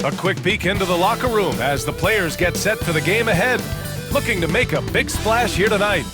A quick peek into the locker room as the players get set for the game ahead, looking to make a big splash here tonight.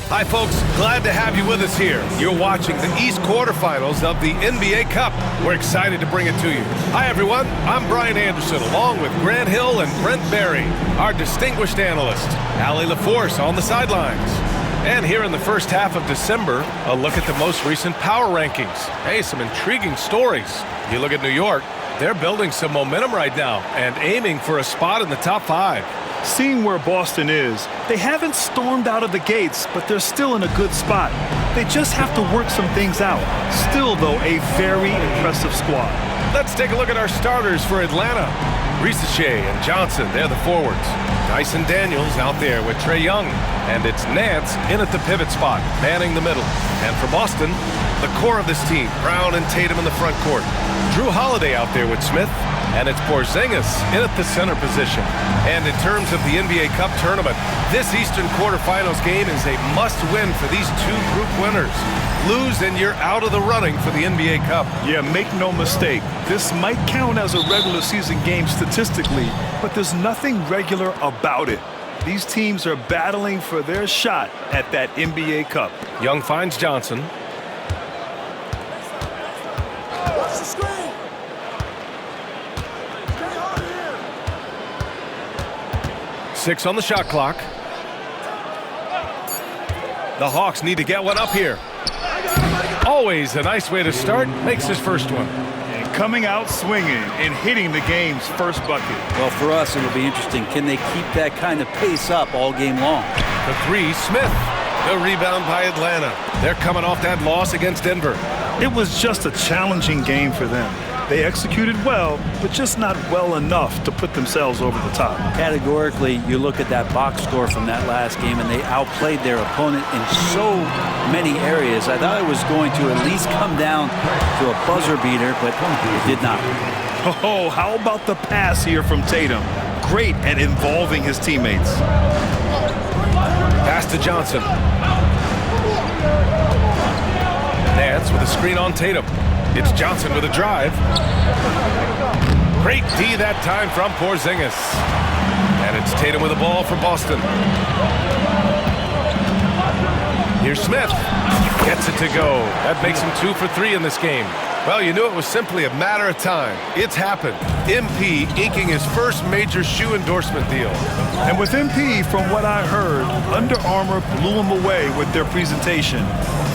Hi folks, glad to have you with us here. You're watching the East quarterfinals of the NBA Cup. We're excited to bring it to you. Hi everyone, I'm Brian Anderson along with Grant Hill and Brent Barry, our distinguished analyst, Allie LaForce on the sidelines. And here in the first half of December, a look at the most recent power rankings. Hey, some intriguing stories. You look at New York, they're building some momentum right now and aiming for a spot in the top 5. Seeing where Boston is, they haven't stormed out of the gates, but they're still in a good spot. They just have to work some things out. Still, though, a very impressive squad. Let's take a look at our starters for Atlanta. Risacher and Johnson, they're the forwards. Dyson Daniels out there with Trae Young. And it's Nance in at the pivot spot, manning the middle. And for Boston, the core of this team, Brown and Tatum in the front court. Jrue Holiday out there with Smith. And it's Porzingis in at the center position. And in terms of the NBA Cup tournament, this Eastern quarterfinals game is a must-win for these two group winners. Lose and you're out of the running for the NBA Cup. Yeah, make no mistake. This might count as a regular season game statistically, but there's nothing regular about it. These teams are battling for their shot at that NBA Cup. Young finds Johnson. Six on the shot clock. The Hawks need to get one up here. Always a nice way to start. Makes his first one. And coming out swinging and hitting the game's first bucket. Well, for us, it'll be interesting. Can they keep that kind of pace up all game long? The three, Smith. The rebound by Atlanta. They're coming off that loss against Denver. It was just a challenging game for them. They executed well, but just not well enough to put themselves over the top. Categorically, you look at that box score from that last game, and they outplayed their opponent in so many areas. I thought it was going to at least come down to a buzzer beater, but it did not. Oh, how about the pass here from Tatum? Great at involving his teammates. Pass to Johnson. Nance with a screen on Tatum. It's Johnson with a drive. Great D that time from Porzingis. And it's Tatum with the ball for Boston. Here's Smith. Gets it to go. That makes him 2 for 3 in this game. Well, you knew it was simply a matter of time. It's happened. MP inking his first major shoe endorsement deal. And with MP, from what I heard, Under Armour blew him away with their presentation.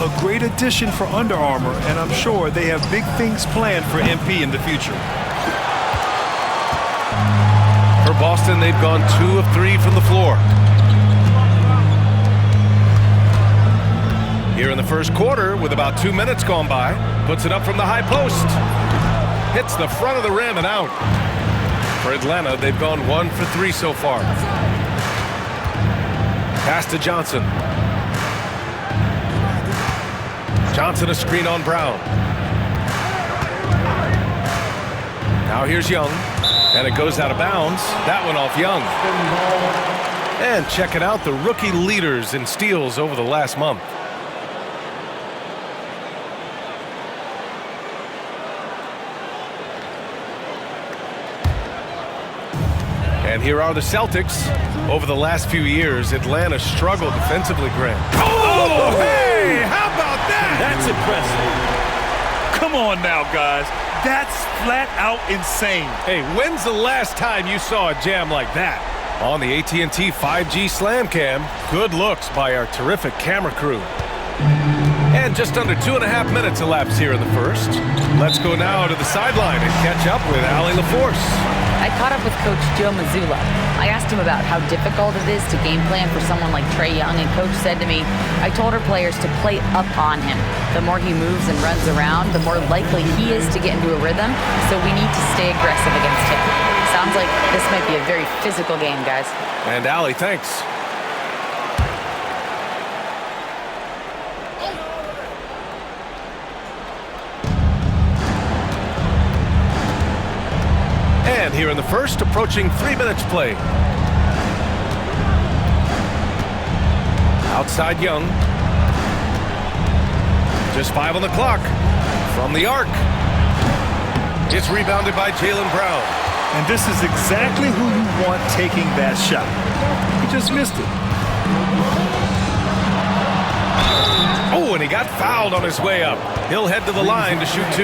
A great addition for Under Armour, and I'm sure they have big things planned for MP in the future. For Boston, they've gone 2 of 3 from the floor. Here in the first quarter, with about 2 minutes gone by, puts it up from the high post. Hits the front of the rim and out. For Atlanta, they've gone 1 for 3 so far. Pass to Johnson. Johnson a screen on Brown. Now here's Young. And it goes out of bounds. That one off Young. And check it out, the rookie leaders in steals over the last month. And here are the Celtics. Over the last few years, Atlanta struggled defensively, Grant. Oh, hey! How about that? That's impressive. Come on now, guys. That's flat out insane. Hey, when's the last time you saw a jam like that? On the AT&T 5G Slam Cam, good looks by our terrific camera crew. And just under 2.5 minutes elapsed here in the first. Let's go now to the sideline and catch up with Allie LaForce. I caught up with Coach Joe Mazzulla. I asked him about how difficult it is to game plan for someone like Trae Young, and Coach said to me, I told our players to play up on him. The more he moves and runs around, the more likely he is to get into a rhythm, so we need to stay aggressive against him. Sounds like this might be a very physical game, guys. And Allie, thanks. And here in the first, approaching 3 minutes played. Outside Young. Just 5 on the clock. From the arc. It's rebounded by Jaylen Brown. And this is exactly who you want taking that shot. He just missed it. Oh, and he got fouled on his way up. He'll head to the line to shoot 2.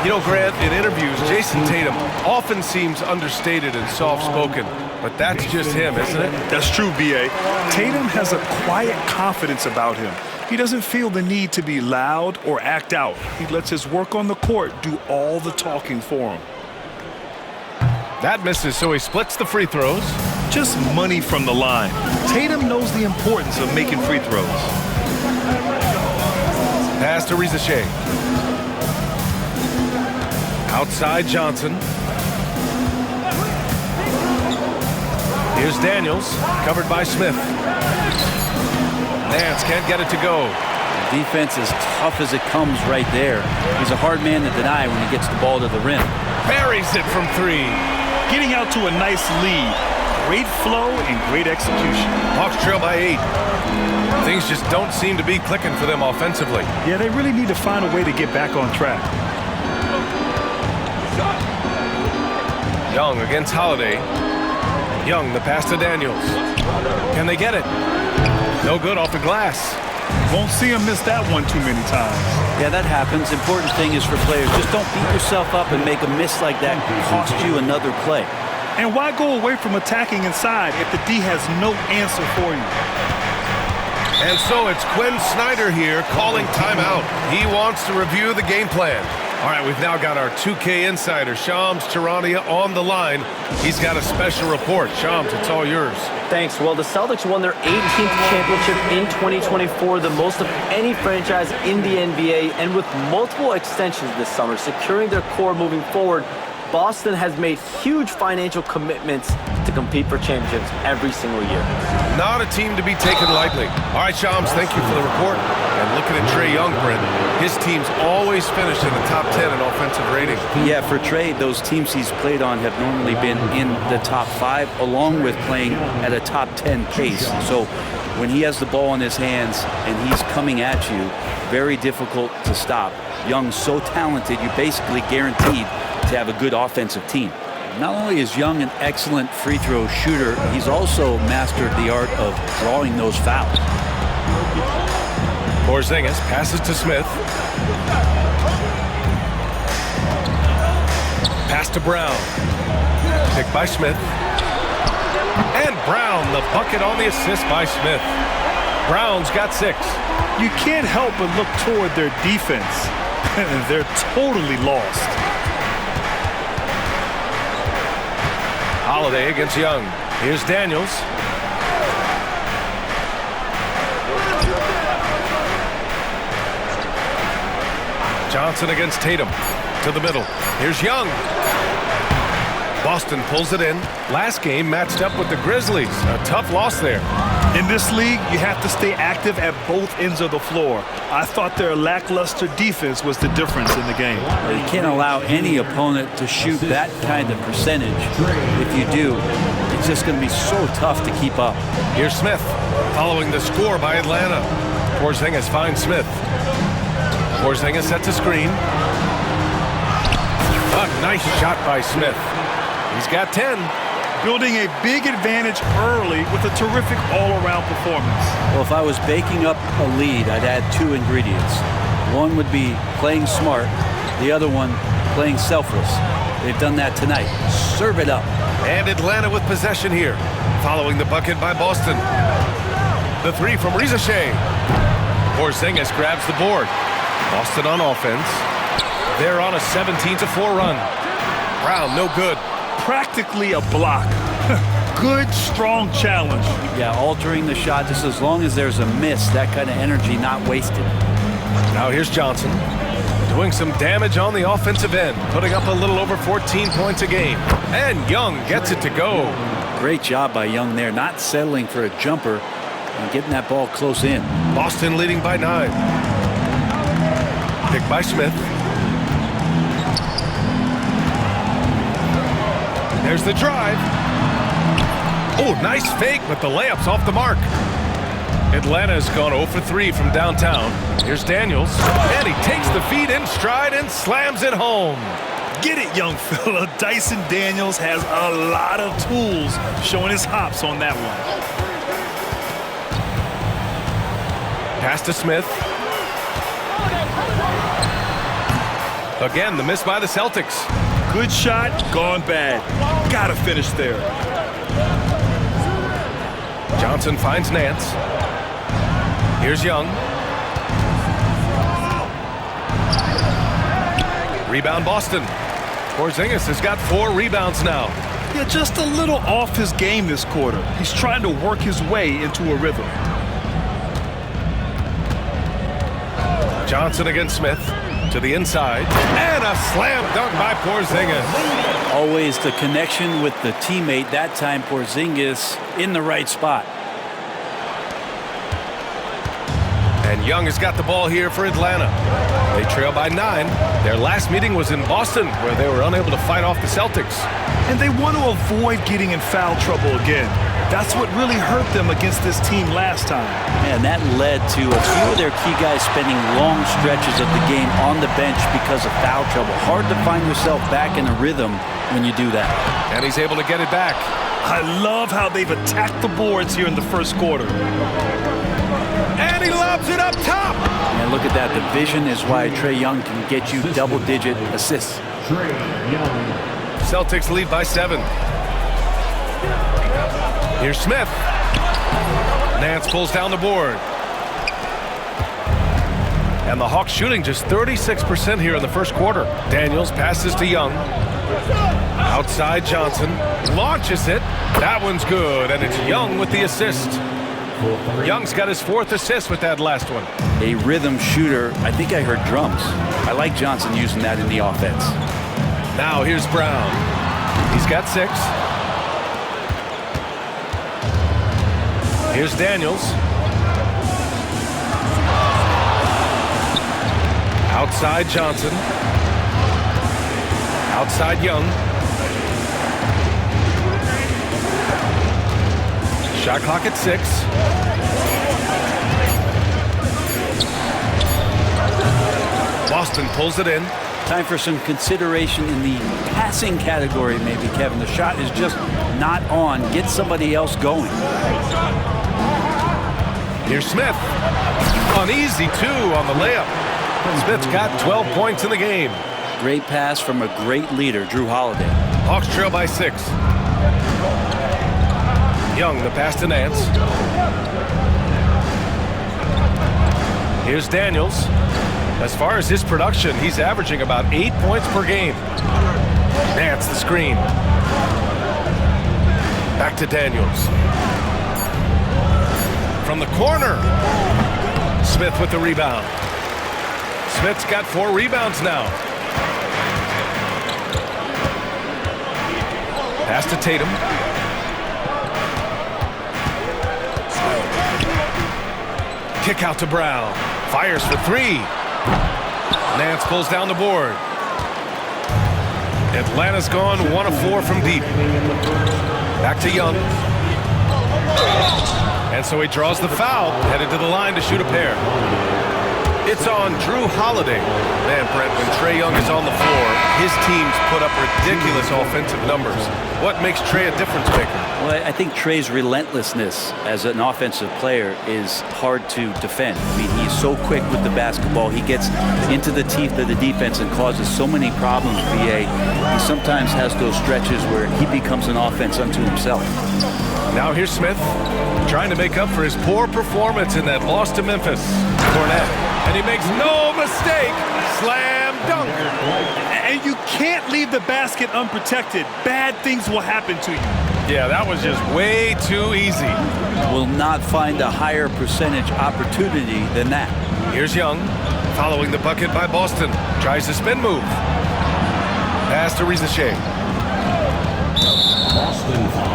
You know, Grant, in interviews, Jason Tatum often seems understated and soft-spoken, but that's just him, isn't it? That's true, B.A. Tatum has a quiet confidence about him. He doesn't feel the need to be loud or act out. He lets his work on the court do all the talking for him. That misses, so he splits the free throws. Just money from the line. Tatum knows the importance of making free throws. Pass to Risacher. Outside Johnson. Here's Daniels, covered by Smith. Nance can't get it to go. Defense is tough as it comes right there. He's a hard man to deny when he gets the ball to the rim. Buries it from 3. Getting out to a nice lead. Great flow and great execution. Hawks trail by 8. Things just don't seem to be clicking for them offensively. Yeah, they really need to find a way to get back on track. Young against Holiday. Young, the pass to Daniels. Can they get it? No good off the glass. Won't see him miss that one too many times. Yeah, that happens. Important thing is for players, just don't beat yourself up and make a miss like that cost you another play. And why go away from attacking inside if the D has no answer for you? And so it's Quinn Snyder here calling timeout. He wants to review the game plan. All right, we've now got our 2K insider, Shams Charania, on the line. He's got a special report. Shams, it's all yours. Thanks. Well, the Celtics won their 18th championship in 2024, the most of any franchise in the NBA, and with multiple extensions this summer, securing their core moving forward, Boston has made huge financial commitments to compete for championships every single year. Not a team to be taken lightly. All right, Shams, thank you for the report. And looking at Trae Young, Brendan, his team's always finished in the top 10 in offensive rating. Yeah, for Trae, those teams he's played on have normally been in the top 5, along with playing at a top 10 pace. So when he has the ball in his hands and he's coming at you, very difficult to stop. Young's so talented, you're basically guaranteed to have a good offensive team. Not only is Young an excellent free throw shooter, he's also mastered the art of drawing those fouls. Porzingis passes to Smith. Pass to Brown. Picked by Smith. And Brown, the bucket on the assist by Smith. Brown's got 6. You can't help but look toward their defense. They're totally lost. Holiday against Young. Here's Daniels. Johnson against Tatum. To the middle. Here's Young. Boston pulls it in. Last game matched up with the Grizzlies. A tough loss there. In this league, you have to stay active at both ends of the floor. I thought their lackluster defense was the difference in the game. You can't allow any opponent to shoot that kind of percentage. If you do, it's just going to be so tough to keep up. Here's Smith, following the score by Atlanta. Porzingis finds Smith. Porzingis sets a screen. A nice shot by Smith. He's got 10. Building a big advantage early with a terrific all-around performance. Well, if I was baking up a lead, I'd add 2 ingredients. One would be playing smart. The other one, playing selfless. They've done that tonight. Serve it up. And Atlanta with possession here, following the bucket by Boston. The 3 from Risacher. Porzingis grabs the board. Boston on offense. They're on a 17-4 run. Brown, no good. Practically a block. Good, strong challenge. Yeah, altering the shot just as long as there's a miss. That kind of energy not wasted. Now here's Johnson. Doing some damage on the offensive end. Putting up a little over 14 points a game. And Young gets it to go. Great job by Young there. Not settling for a jumper and getting that ball close in. Boston leading by 9. Picked by Smith. There's the drive. Oh, nice fake, but the layup's off the mark. Atlanta's gone 0 for 3 from downtown. Here's Daniels, and he takes the feed in stride and slams it home. Get it, young fella. Dyson Daniels has a lot of tools, showing his hops on that one. Pass to Smith. Again, the miss by the Celtics. Good shot, gone bad. Gotta finish there. Johnson finds Nance. Here's Young. Rebound Boston. Porzingis has got 4 rebounds now. Yeah, just a little off his game this quarter. He's trying to work his way into a rhythm. Johnson against Smith. To the inside. And a slam dunk by Porzingis. Always the connection with the teammate. That time Porzingis in the right spot. And Young has got the ball here for Atlanta. They trail by 9. Their last meeting was in Boston, where they were unable to fight off the Celtics. And they want to avoid getting in foul trouble again. That's what really hurt them against this team last time. And that led to a few of their key guys spending long stretches of the game on the bench because of foul trouble. Hard to find yourself back in a rhythm when you do that. And he's able to get it back. I love how they've attacked the boards here in the first quarter. And he lobs it up top. And look at that. The vision is why Trae Young can get you double-digit assists. Celtics lead by 7. Here's Smith. Nance pulls down the board. And the Hawks shooting just 36% here in the first quarter. Daniels passes to Young. Outside Johnson. Launches it. That one's good, and it's Young with the assist. Young's got his 4th assist with that last one. A rhythm shooter. I think I heard drums. I like Johnson using that in the offense. Now here's Brown. He's got 6. Here's Daniels. Outside Johnson. Outside Young. Shot clock at 6. Boston pulls it in. Time for some consideration in the passing category, maybe, Kevin. The shot is just not on. Get somebody else going. Here's Smith. An easy 2 on the layup. Smith's got 12 points in the game. Great pass from a great leader, Drew Holiday. Hawks trail by 6. Young, the pass to Nance. Here's Daniels. As far as his production, he's averaging about 8 points per game. Nance the screen. Back to Daniels. From the corner. Smith with the rebound. Smith's got 4 rebounds now. Pass to Tatum. Kick out to Brown. Fires for 3. Nance pulls down the board. Atlanta's gone 1 of 4 from deep. Back to Young. And so he draws the foul, headed to the line to shoot a pair. It's on Drew Holiday. Man, Brent, when Trae Young is on the floor, his teams put up ridiculous offensive numbers. What makes Trae a difference maker? Well, I think Trae's relentlessness as an offensive player is hard to defend. I mean, he's so quick with the basketball. He gets into the teeth of the defense and causes so many problems, BA. He sometimes has those stretches where he becomes an offense unto himself. Now here's Smith, trying to make up for his poor performance in that loss to Memphis. Cornette, and he makes no mistake. Slam dunk. And you can't leave the basket unprotected. Bad things will happen to you. Yeah, that was just way too easy. Will not find a higher percentage opportunity than that. Here's Young, following the bucket by Boston. Tries the spin move. Pass to Risacher. Boston foul.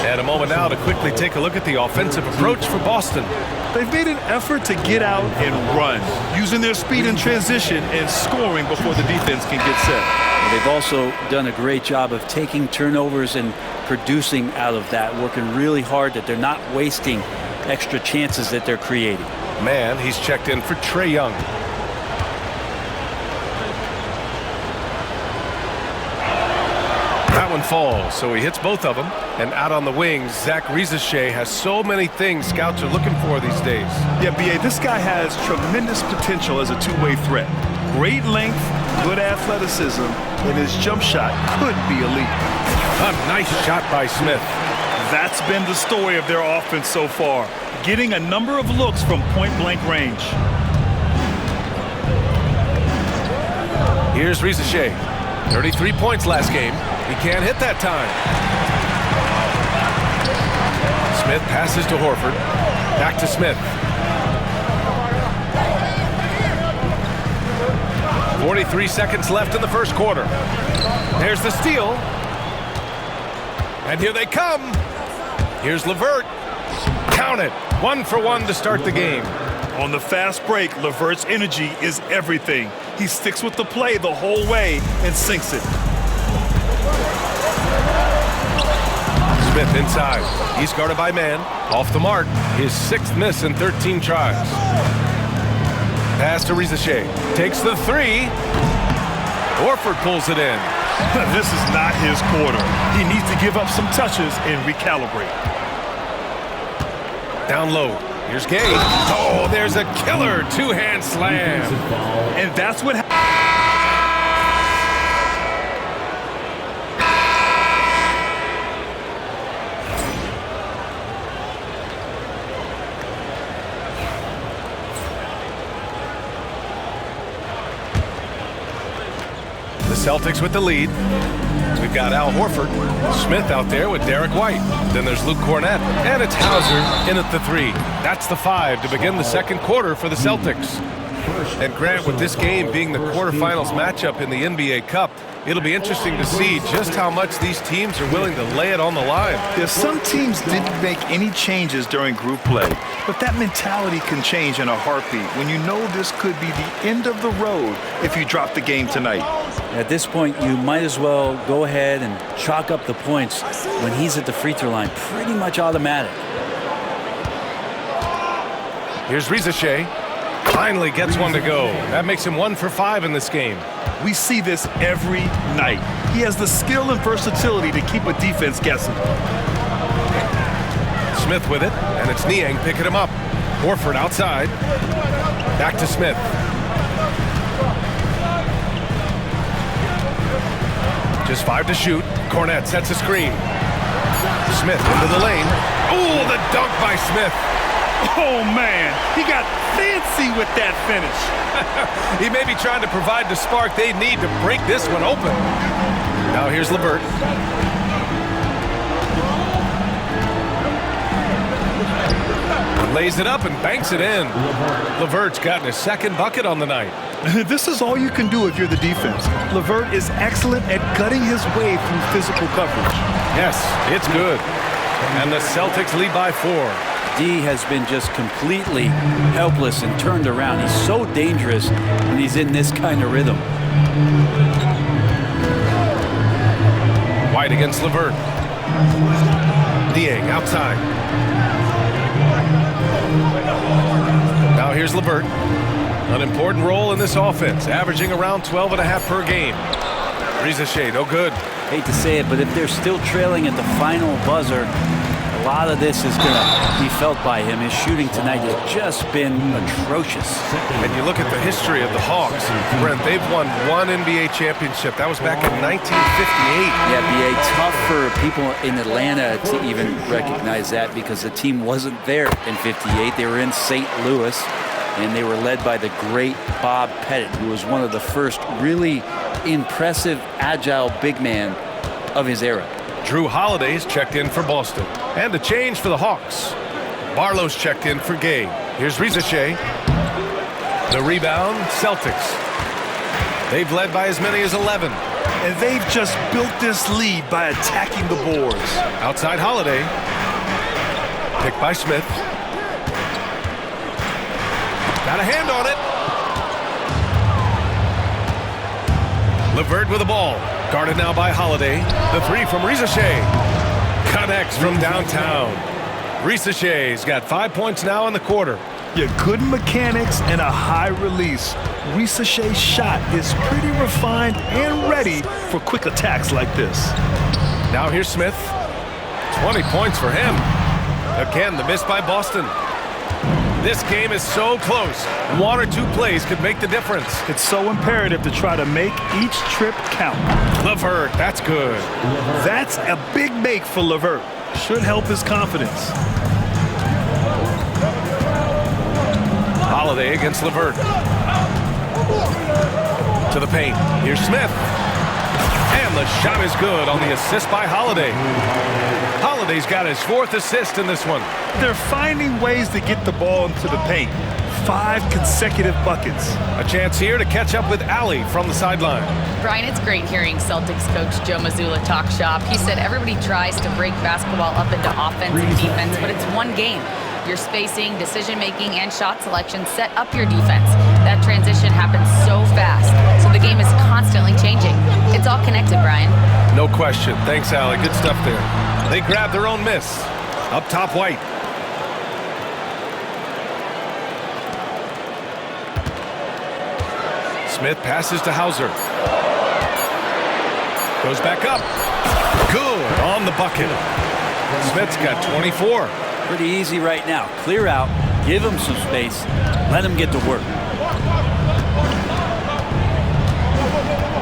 And a moment now to quickly take a look at the offensive approach for Boston. They've made an effort to get out and run, using their speed in transition and scoring before the defense can get set. They've also done a great job of taking turnovers and producing out of that, working really hard, that they're not wasting extra chances that they're creating. Man, he's checked in for Trae Young. That one falls, so he hits both of them. And out on the wings, Zach Risacher has so many things scouts are looking for these days. Yeah, B.A., this guy has tremendous potential as a two-way threat. Great length, good athleticism, and his jump shot could be elite. A nice shot by Smith. That's been the story of their offense so far, getting a number of looks from point-blank range. Here's Risacher. 33 points last game. He can't hit that time. Smith passes to Horford. Back to Smith. 43 seconds left in the first quarter. There's the steal. And here they come. Here's LeVert. Count it. 1 for 1 to start the game. On the fast break, LeVert's energy is everything. He sticks with the play the whole way and sinks it. Smith inside. He's guarded by Man. Off the mark. His 6th miss in 13 tries. Pass to Risacher. Takes the 3. Horford pulls it in. This is not his quarter. He needs to give up some touches and recalibrate. Down low. Here's Gay. Oh, there's a killer two-hand slam. And that's what The Celtics with the lead. We've got Al Horford. Smith out there with Derek White. Then there's Luke Cornett. And it's Hauser in at the 3. That's the 5 to begin the second quarter for the Celtics. And Grant, with this game being the quarterfinals matchup in the NBA Cup, it'll be interesting to see just how much these teams are willing to lay it on the line. Yeah, some teams didn't make any changes during group play, but that mentality can change in a heartbeat when you know this could be the end of the road if you drop the game tonight. At this point, you might as well go ahead and chalk up the points when he's at the free throw line. Pretty much automatic. Here's Risacher. Finally gets one to go. That makes him 1 for 5 in this game. We see this every night. He has the skill and versatility to keep a defense guessing. Smith with it, and it's Niang picking him up. Horford outside. Back to Smith. Just 5 to shoot. Cornett sets a screen. Smith into the lane. Oh, the dunk by Smith. Oh, man, he got fancy with that finish. He may be trying to provide the spark they need to break this one open. Now here's LeVert. Lays it up and banks it in. LeVert's gotten his 2nd bucket on the night. This is all you can do if you're the defense. LeVert is excellent at gutting his way through physical coverage. Yes, it's good. And the Celtics lead by 4. D has been just completely helpless and turned around. He's so dangerous when he's in this kind of rhythm. White against LeVert. Niang outside. Now here's LeVert. An important role in this offense, averaging around 12.5 per game. Risacher, no good. Hate to say it, but if they're still trailing at the final buzzer, a lot of this is going to be felt by him. His shooting tonight has just been atrocious. And you look at the history of the Hawks. Brent, they've won 1 NBA championship. That was back in 1958. Yeah, B.A., tough for people in Atlanta to even recognize that because the team wasn't there in 58. They were in St. Louis, and they were led by the great Bob Pettit, who was one of the first really impressive, agile big man of his era. Drew Holiday's checked in for Boston. And a change for the Hawks. Barlow's checked in for Gay. Here's Risacher. The rebound, Celtics. They've led by as many as 11. And they've just built this lead by attacking the boards. Outside Holiday. Picked by Smith. Got a hand on it. LeVert with the ball. Guarded now by Holiday. The 3 from Risacher. connects from downtown. Risache's got 5 points now in the quarter. Yeah, good mechanics and a high release. Risache's shot is pretty refined and ready for quick attacks like this. Now here's Smith. 20 points for him. Again, the miss by Boston. This game is so close. 1 or 2 plays could make the difference. It's so imperative to try to make each trip count. LeVert, that's good. That's a big make for LeVert. Should help his confidence. Holiday against LeVert. To the paint. Here's Smith. And the shot is good on the assist by Holiday. Holiday's got his 4th assist in this one. They're finding ways to get the ball into the paint. 5 consecutive buckets. A chance here to catch up with Allie from the sideline. Brian, it's great hearing Celtics coach Joe Mazzulla talk shop. He said everybody tries to break basketball up into offense and defense, but it's one game. Your spacing, decision-making, and shot selection set up your defense. That transition happens so fast, so the game is constantly changing. It's all connected, Brian. No question. Thanks, Allie. Good stuff there. They grab their own miss. Up top, White. Smith passes to Hauser. Goes back up. Good on the bucket. Smith's got 24. Pretty easy right now. Clear out, give him some space, let him get to work.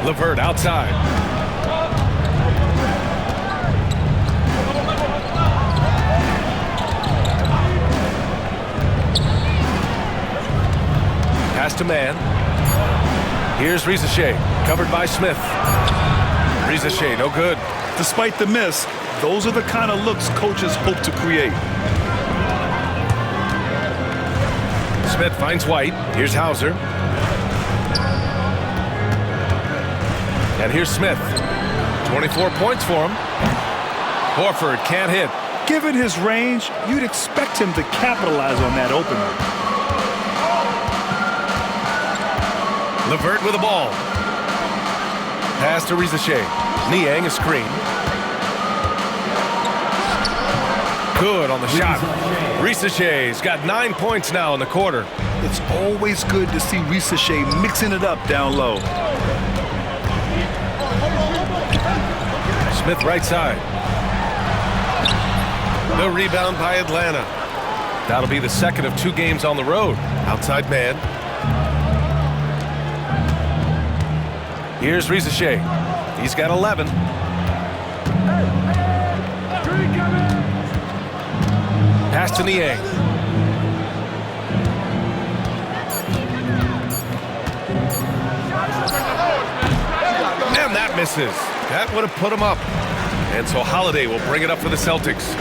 LeVert outside. Pass to man. Here's Risache, covered by Smith. Risache, no good. Despite the miss, those are the kind of looks coaches hope to create. Smith finds White. Here's Hauser. And here's Smith. 24 points for him. Horford can't hit. Given his range, you'd expect him to capitalize on that opener. LeVert with the ball. Pass to Risache. Niang a screen. Good on the shot. Risache's got 9 points now in the quarter. It's always good to see Risache mixing it up down low. Smith right side. The rebound by Atlanta. That'll be the second of 2 games on the road. Outside man. Here's Risache. He's got 11. Pass to Niang. And that misses. That would have put him up. And so Holiday will bring it up for the Celtics.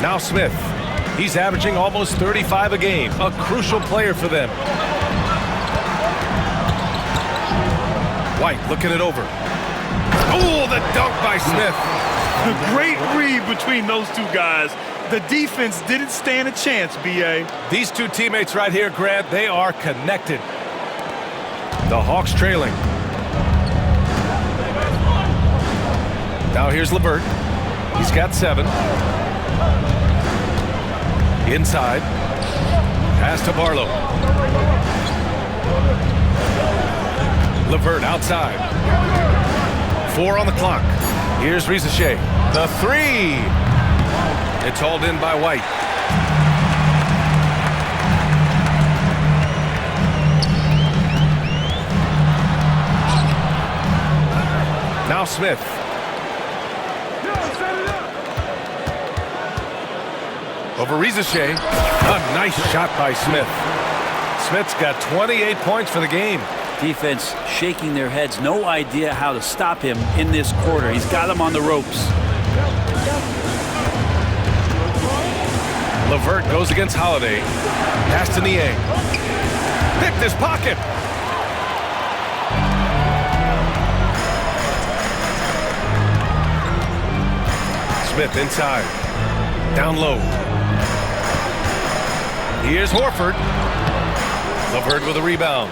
Now Smith. He's averaging almost 35 a game. A crucial player for them. White looking it over. Oh, the dunk by Smith. The great read between those two guys. The defense didn't stand a chance, B.A. These 2 teammates right here, Grant, they are connected. The Hawks trailing. Now here's LeVert. He's got 7. Inside. Pass to Barlow. LeVert outside. 4 on the clock. Here's Risache. The 3. It's hauled in by White. Now Smith. Over Risache. A nice shot by Smith. Smith's got 28 points for the game. Defense shaking their heads, no idea how to stop him in this quarter. He's got him on the ropes. LeVert goes against Holiday. Pass to Niang. Picked his pocket. Smith inside. Down low. Here's Horford. LeVert with a rebound.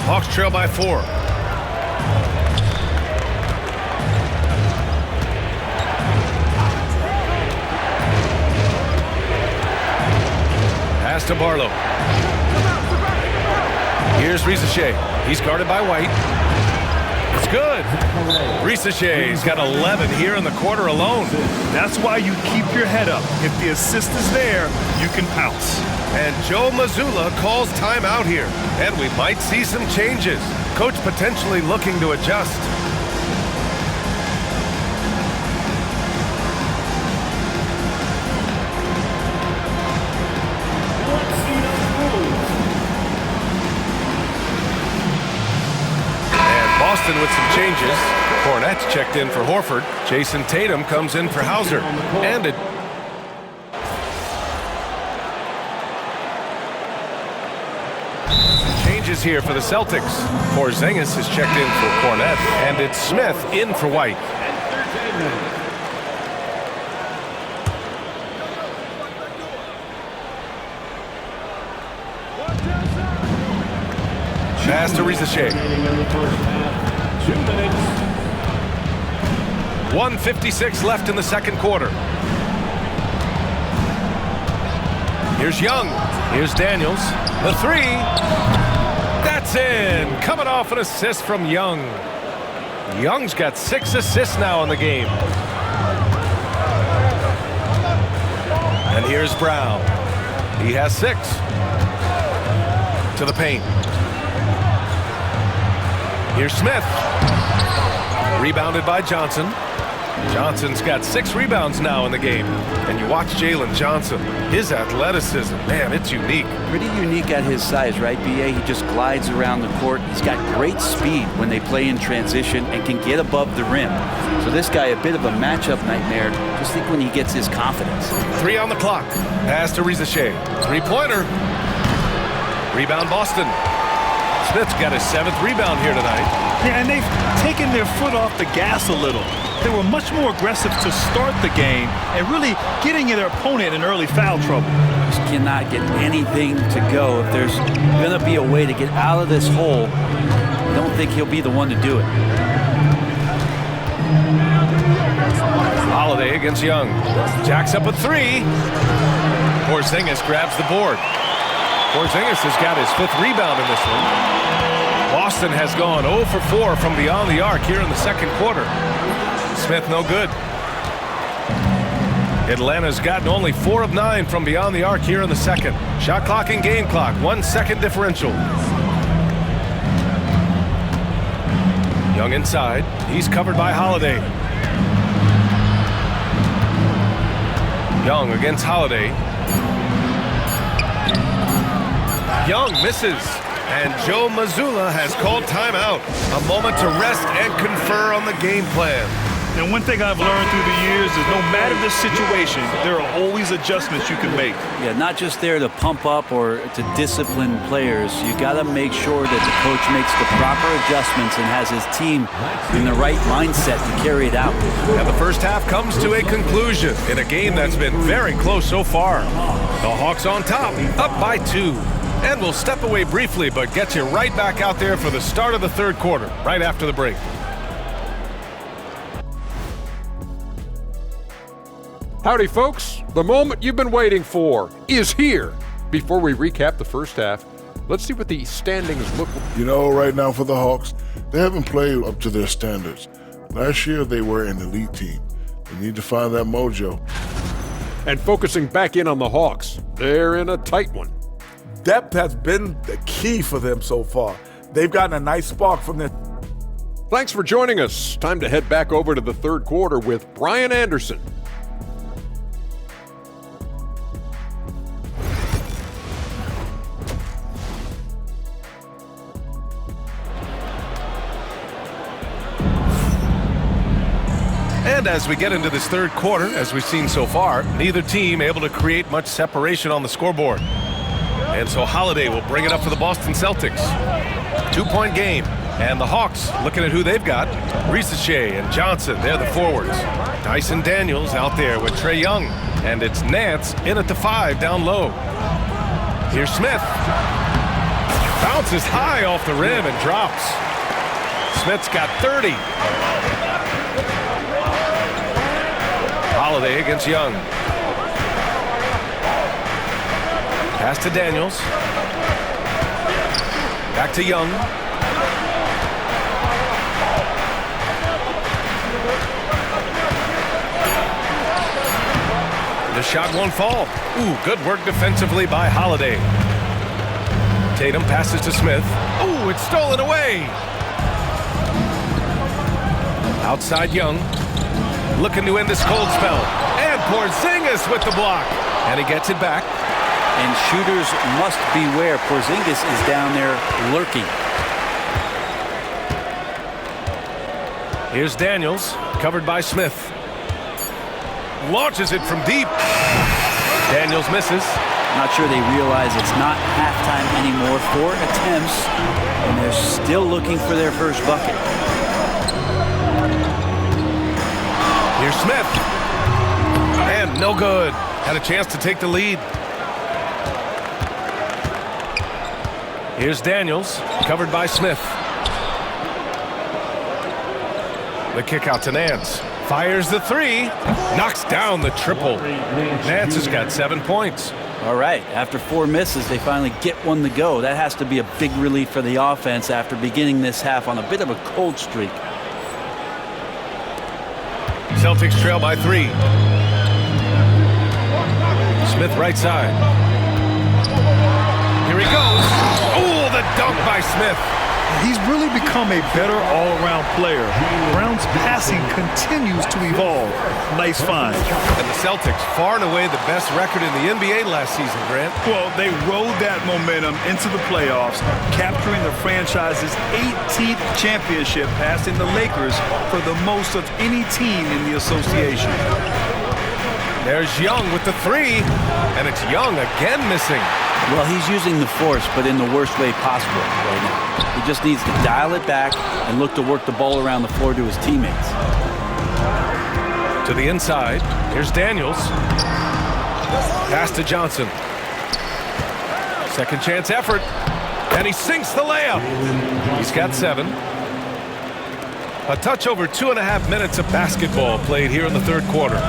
Hawks trail by 4. to Barlow. Here's Risacher. He's guarded by White. It's good. Risacher's got 11 here in the quarter alone. That's why you keep your head up. If the assist is there, you can pounce. And Joe Mazzulla calls timeout here. And we might see some changes. Coach potentially looking to adjust. Boston with some changes. Kornet's checked in for Horford. Jason Tatum comes in for Hauser. And it... changes here for the Celtics. Porzingis is checked in for Kornet. And it's Smith in for White. Pass to Risacher. 1:56 left in the second quarter. Here's Young. Here's Daniels. The three. That's in. Coming off an assist from Young. Young's got 6 assists now in the game. And here's Brown. He has 6. To the paint. Here's Smith. Rebounded by Johnson. Johnson's got 6 rebounds now in the game. And you watch Jalen Johnson. His athleticism, man, it's unique. Pretty unique at his size, right, B.A.? He just glides around the court. He's got great speed when they play in transition and can get above the rim. So this guy, a bit of a matchup nightmare. Just think when he gets his confidence. 3 on the clock. Pass to Risacher. 3-pointer. Rebound Boston. Smith's got his 7th rebound here tonight. Yeah, and they've taken their foot off the gas a little. They were much more aggressive to start the game and really getting their opponent in early foul trouble. Just cannot get anything to go. If there's going to be a way to get out of this hole, I don't think he'll be the one to do it. Holiday against Young. Jacks up a 3. Porzingis grabs the board. Porzingis has got his 5th rebound in this one. Boston has gone 0 for 4 from beyond the arc here in the second quarter. Smith no good. Atlanta's gotten only 4 of 9 from beyond the arc here in the second. Shot clock and game clock, 1 second differential. Young inside. He's covered by Holiday. Young against Holiday. Young misses. And Joe Mazzulla has called timeout. A moment to rest and confer on the game plan. And one thing I've learned through the years is no matter the situation, there are always adjustments you can make. Yeah, not just there to pump up or to discipline players. You got to make sure that the coach makes the proper adjustments and has his team in the right mindset to carry it out. And the first half comes to a conclusion in a game that's been very close so far. The Hawks on top, up by 2. And we'll step away briefly, but get you right back out there for the start of the third quarter, right after the break. Howdy, folks. The moment you've been waiting for is here. Before we recap the first half, let's see what the standings look like. You know, right now for the Hawks, they haven't played up to their standards. Last year, they were an elite team. They need to find that mojo. And focusing back in on the Hawks, they're in a tight one. Depth has been the key for them so far. They've gotten a nice spark from their... Thanks for joining us. Time to head back over to the third quarter with Brian Anderson. And as we get into this third quarter, as we've seen so far, neither team able to create much separation on the scoreboard. And so Holiday will bring it up for the Boston Celtics. 2-point game. And the Hawks looking at who they've got. Risacher and Johnson, they're the forwards. Dyson Daniels out there with Trae Young. And it's Nance in at the 5 down low. Here's Smith. Bounces high off the rim and drops. Smith's got 30. Holiday against Young. Pass to Daniels. Back to Young. The shot won't fall. Ooh, good work defensively by Holiday. Tatum passes to Smith. Ooh, it's stolen away. Outside Young. Looking to end this cold spell. And Porzingis with the block. And he gets it back. And shooters must beware. Porzingis is down there lurking. Here's Daniels, covered by Smith. Launches it from deep. Daniels misses. Not sure they realize it's not halftime anymore. 4 attempts, and they're still looking for their first bucket. Here's Smith. And no good. Had a chance to take the lead. Here's Daniels, covered by Smith. The kick out to Nance. Fires the three. Knocks down the triple. Nance has got 7 points. All right, after 4 misses, they finally get one to go. That has to be a big relief for the offense after beginning this half on a bit of a cold streak. Celtics trail by 3. Smith right side. Here he goes. Oh, the dunk by Smith. He's really become a better all-around player. Brown's passing continues to evolve. Nice find. And the Celtics, far and away the best record in the NBA last season, Grant. Well, they rode that momentum into the playoffs, capturing the franchise's 18th championship, passing the Lakers for the most of any team in the association. There's Young with the 3, and it's Young again missing. Well, he's using the force, but in the worst way possible right now. He just needs to dial it back and look to work the ball around the floor to his teammates. To the inside, here's Daniels. Pass to Johnson. Second chance effort, and he sinks the layup. He's got 7. A touch over 2.5 minutes of basketball played here in the third quarter.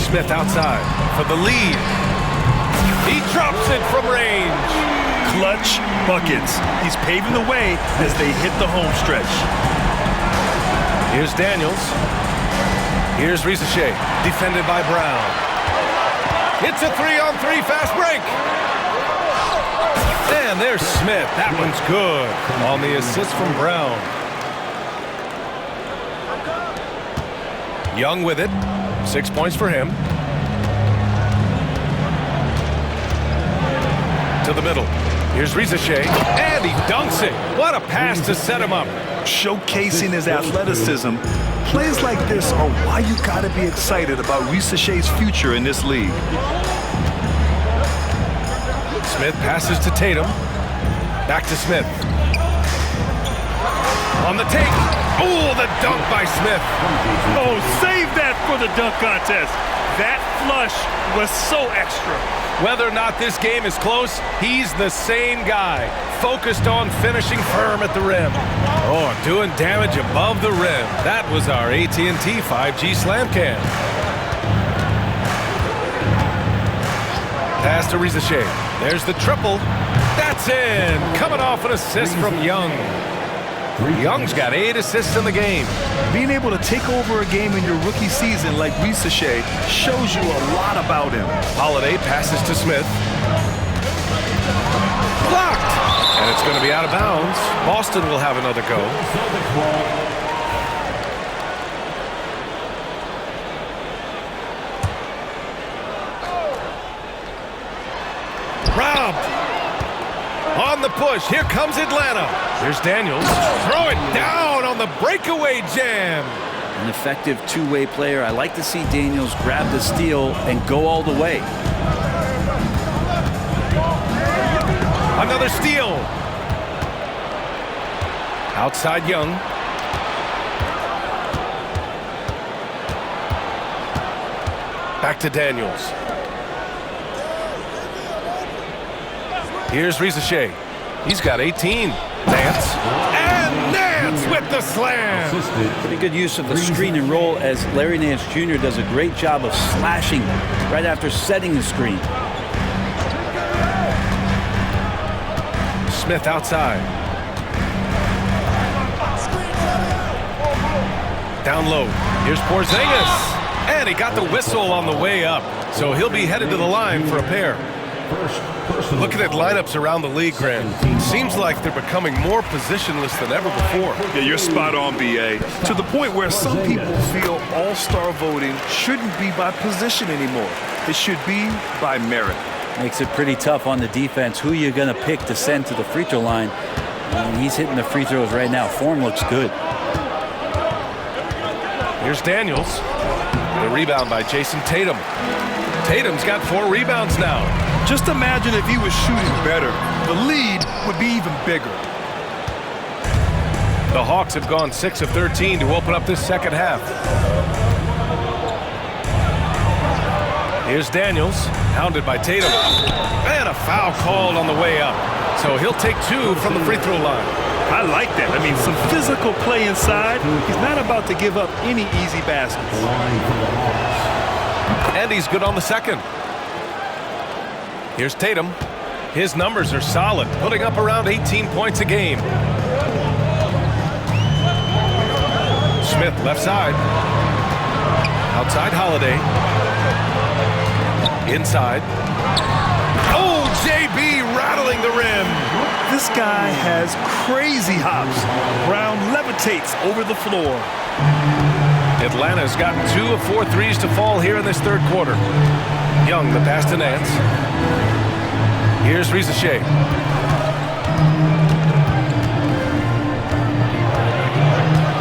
Smith outside for the lead. He drops it from range. Clutch buckets. He's paving the way as they hit the home stretch. Here's Daniels. Here's Risacher, defended by Brown. It's a 3-on-3 fast break. And there's Smith. That one's good on the assist from Brown. Young with it. 6 points for him. To the middle. Here's Risacher, and he dunks it. What a pass to set him up. Showcasing his athleticism. Plays like this are why you gotta be excited about Risacher's future in this league. Smith passes to Tatum. Back to Smith. On the take. Oh, the dunk by Smith. Oh, save that for the dunk contest. That flush was so extra. Whether or not this game is close, he's the same guy. Focused on finishing firm at the rim. Oh, doing damage above the rim. That was our AT&T 5G Slam Cam. Pass to Risacher. There's the triple. That's in. Coming off an assist from Young. Young's got 8 assists in the game. Being able to take over a game in your rookie season like Risacher shows you a lot about him. Holiday passes to Smith. Blocked! And it's going to be out of bounds. Boston will have another go. Robbed! On the push, here comes Atlanta. Here's Daniels. Throw it down on the breakaway jam. An effective two-way player. I like to see Daniels grab the steal and go all the way. Another steal. Outside Young. Back to Daniels. Here's Risacher. He's got 18. Nance. And Nance with the slam. Pretty good use of the screen and roll as Larry Nance Jr. does a great job of slashing right after setting the screen. Smith outside. Down low. Here's Porzingis. And he got the whistle on the way up. So he'll be headed to the line for a pair. Looking at lineups around the league, Grant, seems like they're becoming more positionless than ever before. Yeah, you're spot on, B.A. To the point where some people feel all-star voting shouldn't be by position anymore. It should be by merit. Makes it pretty tough on the defense. Who you're going to pick to send to the free throw line. And he's hitting the free throws right now. Form looks good. Here's Daniels. The rebound by Jason Tatum. Tatum's got 4 rebounds now. Just imagine if he was shooting better. The lead would be even bigger. The Hawks have gone 6 of 13 to open up this second half. Here's Daniels, hounded by Tatum. And a foul called on the way up. So he'll take 2 from the free throw line. I like that. I mean, some physical play inside. He's not about to give up any easy baskets. And he's good on the second. Here's Tatum. His numbers are solid, putting up around 18 points a game. Smith left side. Outside Holiday. Inside. Oh, JB rattling the rim. This guy has crazy hops. Brown levitates over the floor. Atlanta's gotten 2 of 4 threes to fall here in this third quarter. Young, the pass to Nance. Here's Risacher.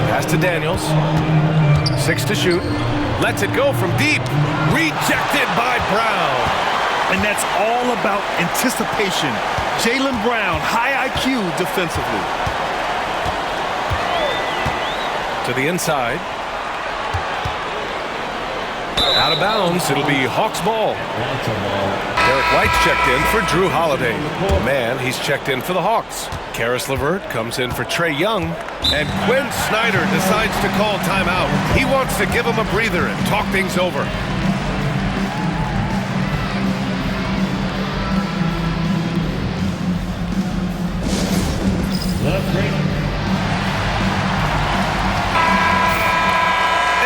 Pass to Daniels. 6 to shoot. Lets it go from deep. Rejected by Brown. And that's all about anticipation. Jaylen Brown, high IQ defensively. To the inside. Out of bounds. It'll be Hawks ball. Derek White's checked in for Drew Holiday. Man, he's checked in for the Hawks. Karis LeVert comes in for Trae Young. And Quinn Snyder decides to call timeout. He wants to give him a breather and talk things over.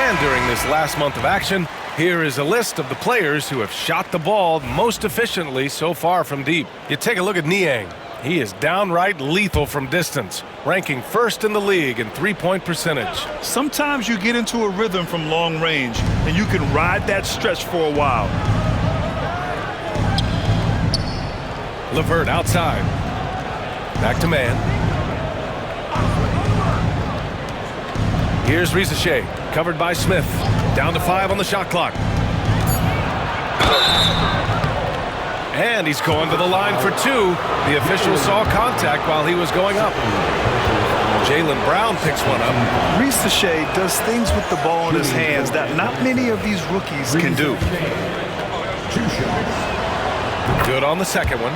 And during this last month of action, here is a list of the players who have shot the ball most efficiently so far from deep. You take a look at Niang. He is downright lethal from distance, ranking first in the league in three-point percentage. Sometimes you get into a rhythm from long range, and you can ride that stretch for a while. LeVert outside. Back to man. Here's Risacher, covered by Smith. Down to 5 on the shot clock. And he's going to the line for 2. The official saw contact while he was going up. Jaylen Brown picks one up. Risacher does things with the ball in his hands that not many of these rookies can do. Good on the second one.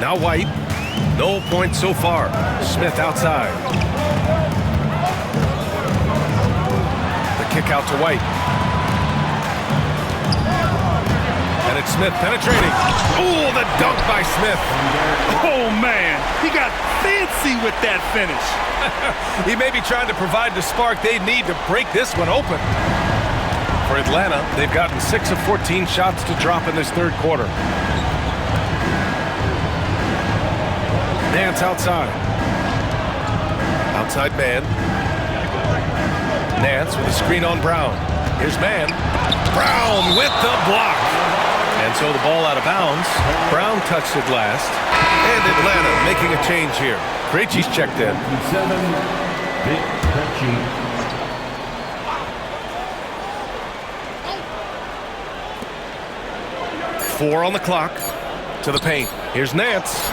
Now White. No points so far. Smith outside. The kick out to White. And it's Smith penetrating. Oh, the dunk by Smith. Oh, man. He got fancy with that finish. He may be trying to provide the spark they need to break this one open. For Atlanta, they've gotten 6 of 14 shots to drop in this third quarter. Nance outside. Outside man. Nance with a screen on Brown. Here's man. Brown with the block. And so the ball out of bounds. Brown touched it last. And Atlanta making a change here. Krejci's checked in. 4 on the clock. To the paint. Here's Nance.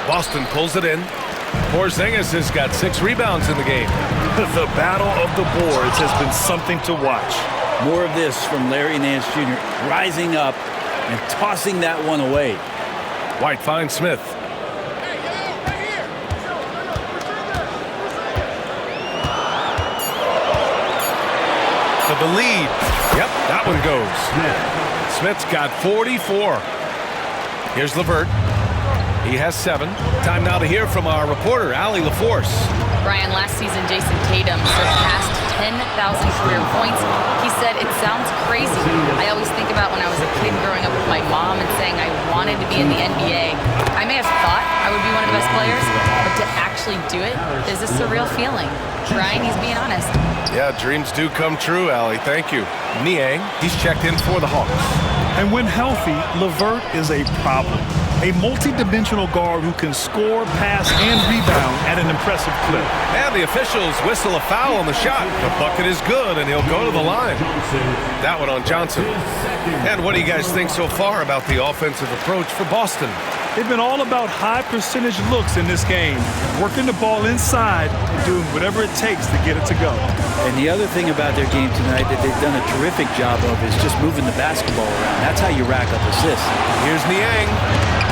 Boston pulls it in. Porzingis has got 6 rebounds in the game. The battle of the boards has been something to watch. More of this from Larry Nance Jr. rising up and tossing that one away. White finds Smith. For the lead. Yep, that one goes. Smith's got 44. Here's LeVert. He has 7. Time now to hear from our reporter, Allie LaForce. Brian, last season, Jason Tatum surpassed 10,000 career points. He said, it sounds crazy. I always think about when I was a kid growing up with my mom and saying I wanted to be in the NBA. I may have thought I would be one of the best players, but to actually do it is a surreal feeling. Brian, he's being honest. Yeah, dreams do come true, Allie. Thank you. Niang, he's checked in for the Hawks. And when healthy, LeVert is a problem. A multi-dimensional guard who can score, pass, and rebound at an impressive clip. And the officials whistle a foul on the shot. The bucket is good, and he'll go to the line. That one on Johnson. And what do you guys think so far about the offensive approach for Boston? They've been all about high percentage looks in this game, working the ball inside and doing whatever it takes to get it to go. And the other thing about their game tonight that they've done a terrific job of is just moving the basketball around. That's how you rack up assists. Here's Niang.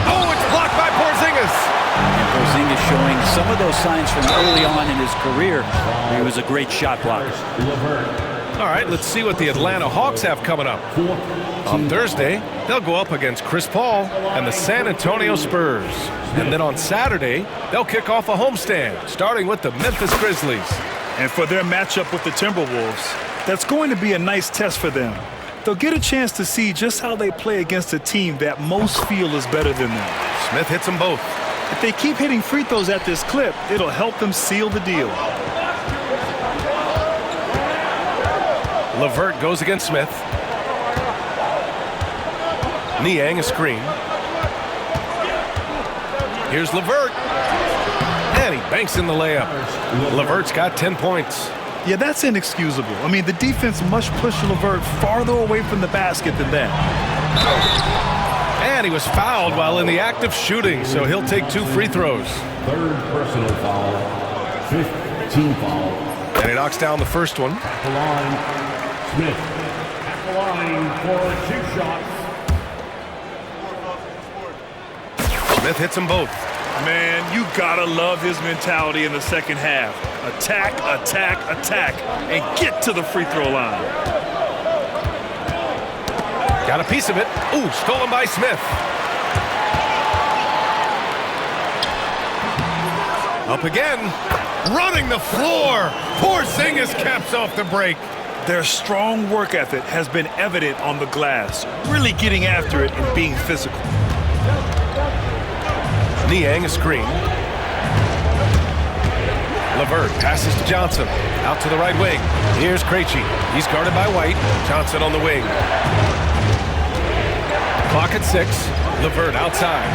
Oh, it's blocked by Porzingis. And Porzingis showing some of those signs from early on in his career. He was a great shot blocker. All right, let's see what the Atlanta Hawks have coming up. On Thursday, they'll go up against Chris Paul and the San Antonio Spurs. And then on Saturday, they'll kick off a homestand, starting with the Memphis Grizzlies. And for their matchup with the Timberwolves, that's going to be a nice test for them. They'll get a chance to see just how they play against a team that most feel is better than them. Smith hits them both. If they keep hitting free throws at this clip, it'll help them seal the deal. LeVert goes against Smith. Niang a screen. Here's LeVert. And he banks in the layup. LeVert's got 10 points. Yeah, that's inexcusable. I mean, the defense must push LeVert farther away from the basket than that. And he was fouled while in the act of shooting, so he'll take 2 free throws. Third personal foul. 5th team foul. And he knocks down the first one. At the line, Smith. At the line for 2 shots. Smith hits them both. Man, you gotta love his mentality in the second half. Attack, attack, attack, and get to the free throw line. Got a piece of it. Ooh, stolen by Smith. Up again. Running the floor. Porzingis caps off the break. Their strong work ethic has been evident on the glass, really getting after it and being physical. Niang a screen. LeVert passes to Johnson. Out to the right wing. Here's Krejci. He's guarded by White. Johnson on the wing. Clock at 6. LeVert outside.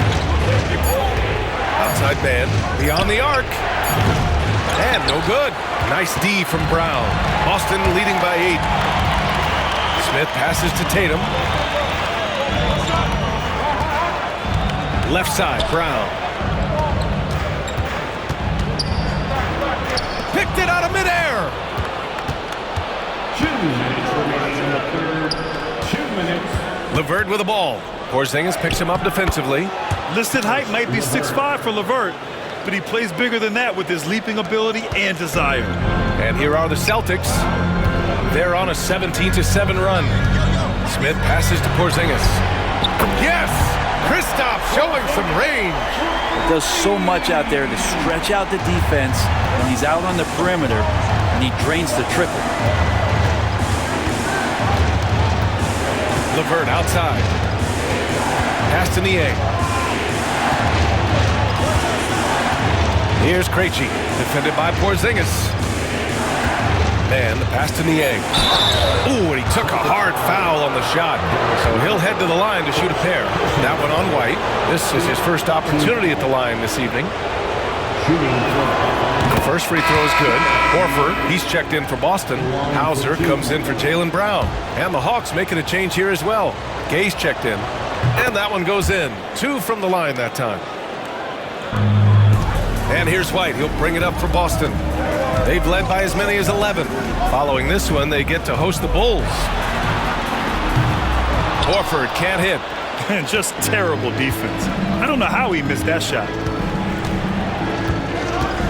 Outside man. Beyond the arc. And no good. Nice D from Brown. Boston leading by 8. Smith passes to Tatum. Left side, Brown. Picked it out of midair. 2 minutes remaining in the third. 2 minutes. LeVert with the ball. Porzingis picks him up defensively. Listed height might be 6'5" for LeVert, but he plays bigger than that with his leaping ability and desire. And here are the Celtics. They're on a 17-7 run. Smith passes to Porzingis. Yes! Kristaps showing some range. He does so much out there to stretch out the defense when he's out on the perimeter, and he drains the triple. LeVert outside. Pass to Niang. Here's Krejci, defended by Porzingis. And the pass to Niang. Ooh, and he took a hard foul on the shot. So he'll head to the line to shoot a pair. That one on White. This is his first opportunity at the line this evening. The first free throw is good. Horford, he's checked in for Boston. Hauser comes in for Jaylen Brown. And the Hawks making a change here as well. Gay's checked in. And that one goes in. 2 from the line that time. And here's White. He'll bring it up for Boston. They've led by as many as 11. Following this one, they get to host the Bulls. Horford can't hit. And just terrible defense. I don't know how he missed that shot.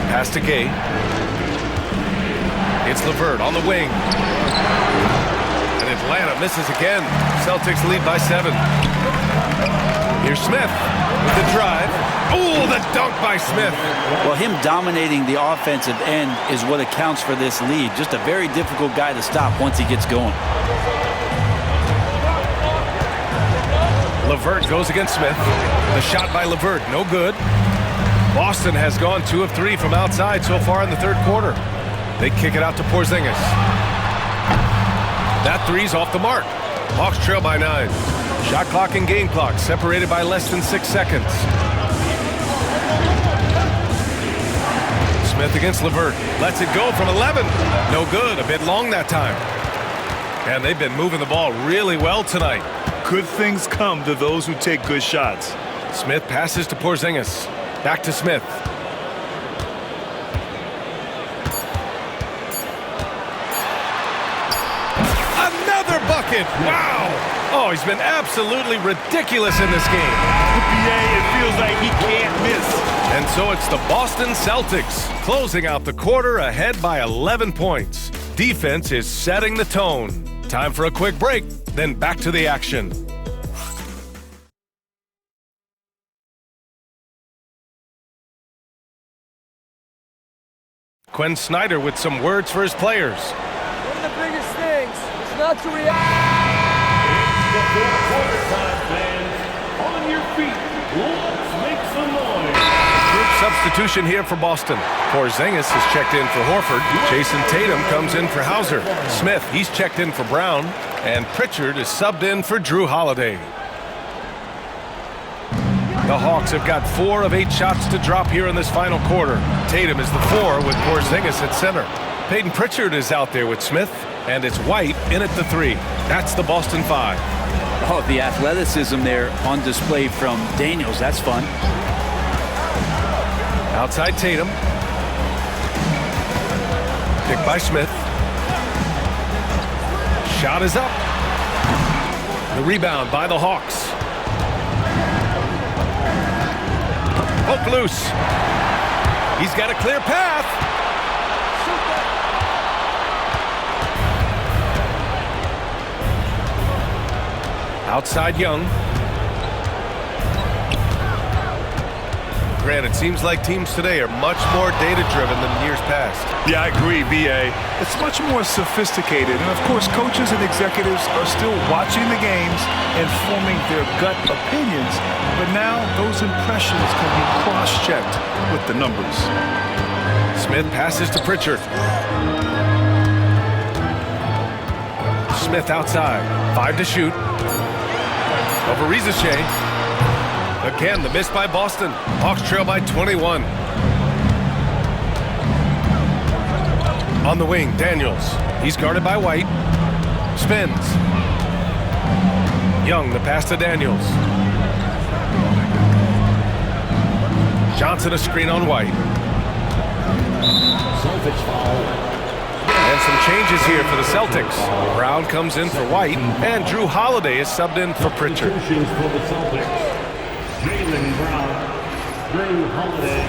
Pass to Gay. It's LeVert on the wing. And Atlanta misses again. Celtics lead by 7. Here's Smith with the drive. Oh, the dunk by Smith. Well, him dominating the offensive end is what accounts for this lead. Just a very difficult guy to stop once he gets going. LeVert goes against Smith. The shot by LeVert, no good. Boston has gone 2 of 3 from outside so far in the third quarter. They kick it out to Porzingis. That three's off the mark. Hawks trail by 9. Shot clock and game clock separated by less than 6 seconds. Smith against LeVert. Lets it go from 11. No good. A bit long that time. And they've been moving the ball really well tonight. Good things come to those who take good shots. Smith passes to Porzingis. Back to Smith. Another bucket! Wow! Oh, he's been absolutely ridiculous in this game. BA, it feels like he can't miss. And so it's the Boston Celtics closing out the quarter ahead by 11 points. Defense is setting the tone. Time for a quick break, then back to the action. Quinn Snyder with some words for his players. One of the biggest things is not to react. It's the fourth quarter time, fans. On your feet. Let's make some noise. Group substitution here for Boston. Porzingis is checked in for Horford. Jason Tatum comes in for Hauser. Smith, he's checked in for Brown. And Pritchard is subbed in for Drew Holiday. The Hawks have got 4 of 8 shots to drop here in this final quarter. Tatum is the 4 with Porzingis at center. Peyton Pritchard is out there with Smith, and it's White in at the 3. That's the Boston 5. Oh, the athleticism there on display from Daniels. That's fun. Outside Tatum. Picked by Smith. Shot is up. The rebound by the Hawks. Poke loose. He's got a clear path. Outside Young. Grant, it seems like teams today are much more data-driven than years past. Yeah, I agree, BA. It's much more sophisticated. And, of course, coaches and executives are still watching the games and forming their gut opinions. But now those impressions can be cross-checked with the numbers. Smith passes to Pritchard. Smith outside. 5 to shoot. Over Risache. Again, the miss by Boston. Hawks trail by 21. On the wing, Daniels. He's guarded by White. Spins. Young, the pass to Daniels. Johnson a screen on White. Celtics foul. And some changes here for the Celtics. Brown comes in for White, and Drew Holiday is subbed in for Pritchard. Substitutions for the Celtics. Jaylen Brown, Drew Holiday.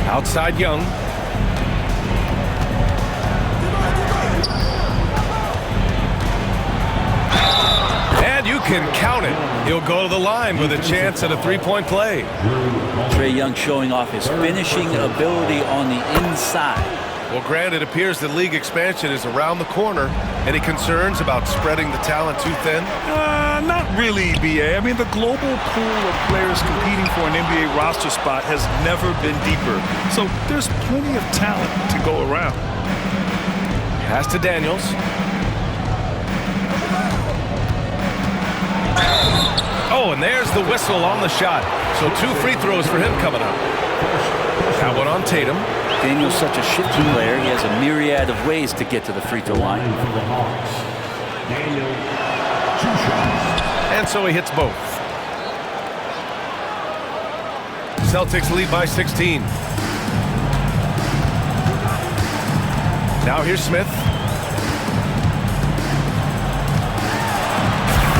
Outside Young. And you can count it. He'll go to the line with a chance at a 3-point play. Trae Young showing off his finishing ability on the inside. Well, Grant, it appears that league expansion is around the corner. Any concerns about spreading the talent too thin? Not really, BA. I mean, the global pool of players competing for an NBA roster spot has never been deeper. So there's plenty of talent to go around. Pass to Daniels. Oh, and there's the whistle on the shot. So 2 free throws for him coming up. That one on Tatum. Daniel's such a shifty player. He has a myriad of ways to get to the free throw line. For the Hawks, Daniel, 2 shots. And so he hits both. Celtics lead by 16. Now here's Smith.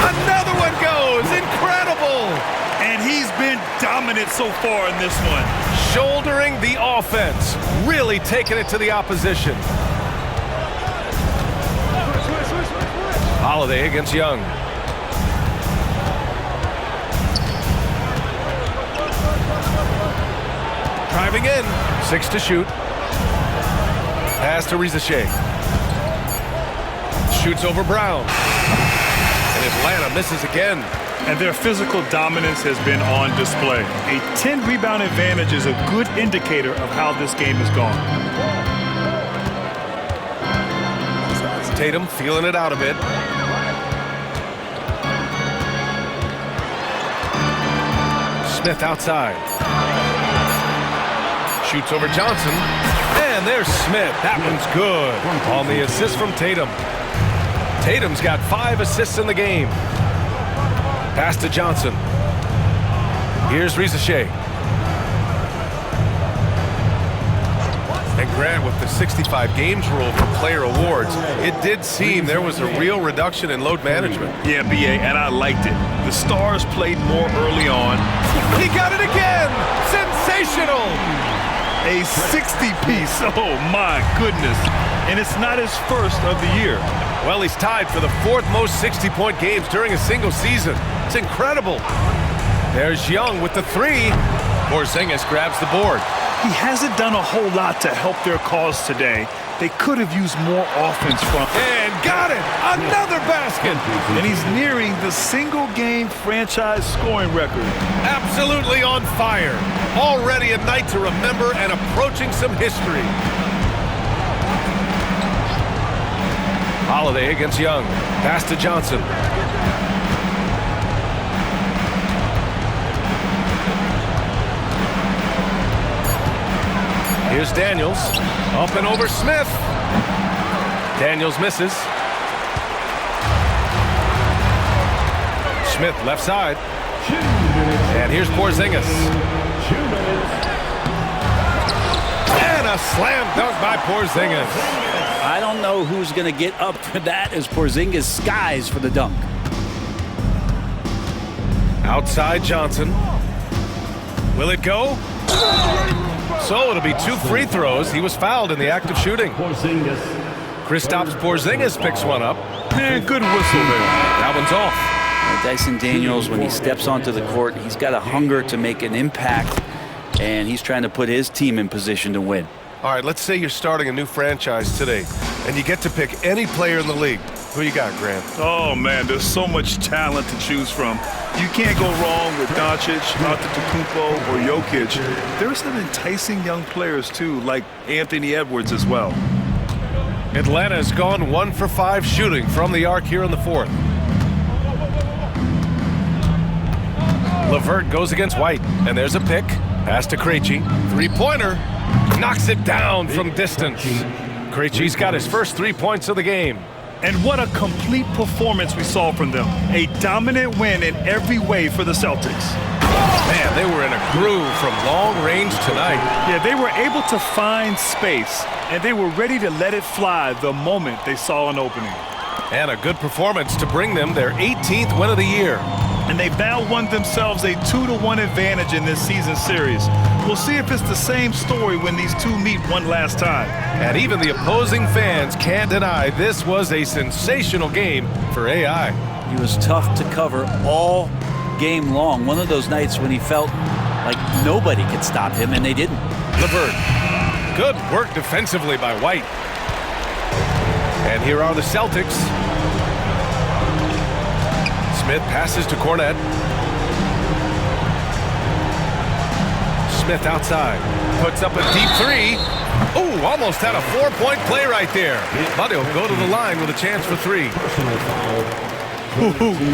Another one goes! Incredible! And he's been dominant so far in this one. Shouldering the offense. Really taking it to the opposition. Holiday against Young. Driving in. 6 to shoot. Pass to Risacher. Shoots over Brown. And Atlanta misses again. And their physical dominance has been on display. A 10-rebound advantage is a good indicator of how this game has gone. Tatum feeling it out a bit. Smith outside. Shoots over Johnson. And there's Smith. That one's good. On the assist from Tatum. Tatum's got 5 assists in the game. Pass to Johnson. Here's Risacher. And Grant, with the 65 games rule for player awards, it did seem there was a real reduction in load management. Yeah, B.A., and I liked it. The Stars played more early on. He got it again! Sensational! A 60-piece, oh my goodness. And it's not his first of the year. Well, he's tied for the 4th most 60-point games during a single season. It's incredible. There's Young with the 3. Porzingis grabs the board. He hasn't done a whole lot to help their cause today. They could have used more offense from him. And got it! Another basket! And he's nearing the single-game franchise scoring record. Absolutely on fire. Already a night to remember and approaching some history. Holiday against Young. Pass to Johnson. Here's Daniels. Up and over Smith. Daniels misses. Smith left side. And here's Porzingis. And a slam dunk by Porzingis. I don't know who's going to get up for that as Porzingis skies for the dunk. Outside Johnson. Will it go? So it'll be 2 free throws. He was fouled in the act of shooting. Kristaps Porzingis picks one up. And good whistle there. That one's off. Dyson Daniels, when he steps onto the court, he's got a hunger to make an impact, and he's trying to put his team in position to win. All right, let's say you're starting a new franchise today, and you get to pick any player in the league. Who you got, Grant? Oh, man, there's so much talent to choose from. You can't go wrong with Doncic, Antetokounmpo, or Jokic. There are some enticing young players, too, like Anthony Edwards as well. Atlanta has gone 1 for 5 shooting from the arc here in the 4th. LeVert goes against White, and there's a pick. Pass to Krejci. 3-pointer. Knocks it down from distance. Krejci's got his first 3 points of the game. And what a complete performance we saw from them. A dominant win in every way for the Celtics. Man, they were in a groove from long range tonight. Yeah, they were able to find space, and they were ready to let it fly the moment they saw an opening. And a good performance to bring them their 18th win of the year. And they've now won themselves a 2-1 advantage in this season series. We'll see if it's the same story when these two meet one last time. And even the opposing fans can't deny this was a sensational game for AI. He was tough to cover all game long. One of those nights when he felt like nobody could stop him, and they didn't. LeVert. Good work defensively by White. And here are the Celtics. Smith passes to Cornette. Smith outside. Puts up a deep 3. Oh, almost had a 4-point play right there. But he'll go to the line with a chance for 3.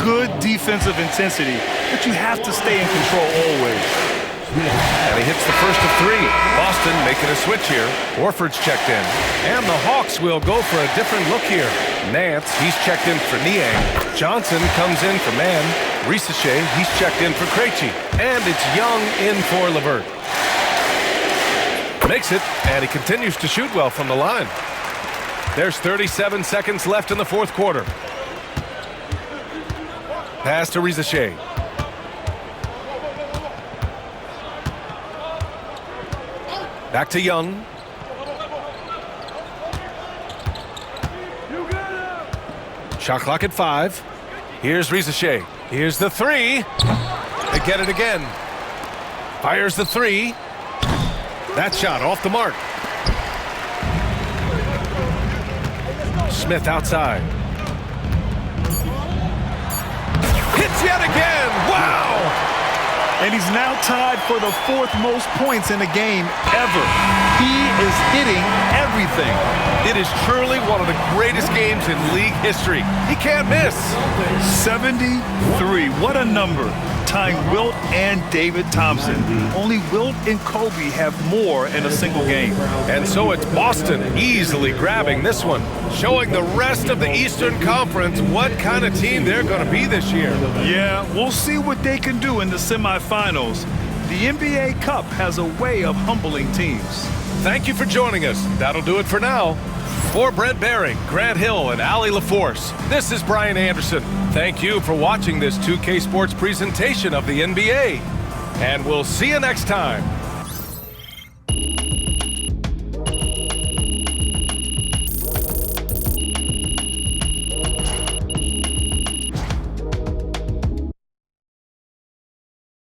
Good defensive intensity, but you have to stay in control always. And he hits the first of 3. Boston making a switch here. Horford's checked in. And the Hawks will go for a different look here. Nance, he's checked in for Niang. Johnson comes in for Mann. Risacher, he's checked in for Krejci. And it's Young in for LeVert. Makes it, and he continues to shoot well from the line. There's 37 seconds left in the 4th quarter. Pass to Risacher. Back to Young. Shot clock at 5. Here's Risacher. Here's the 3. They get it again. Fires the 3. That shot off the mark. Smith outside. Hits yet again. Wow! And he's now tied for the 4th most points in a game ever. He is hitting everything. It is truly one of the greatest games in league history. He can't miss. 73. What a number. Tying Wilt and David Thompson. Only Wilt and Kobe have more in a single game. And so it's Boston easily grabbing this one, showing the rest of the Eastern Conference what kind of team they're going to be this year. Yeah, we'll see what they can do in the semifinals. The NBA Cup has a way of humbling teams. Thank you for joining us. That'll do it for now. For Brent Bering, Grant Hill, and Allie LaForce, this is Brian Anderson. Thank you for watching this 2K Sports presentation of the NBA. And we'll see you next time.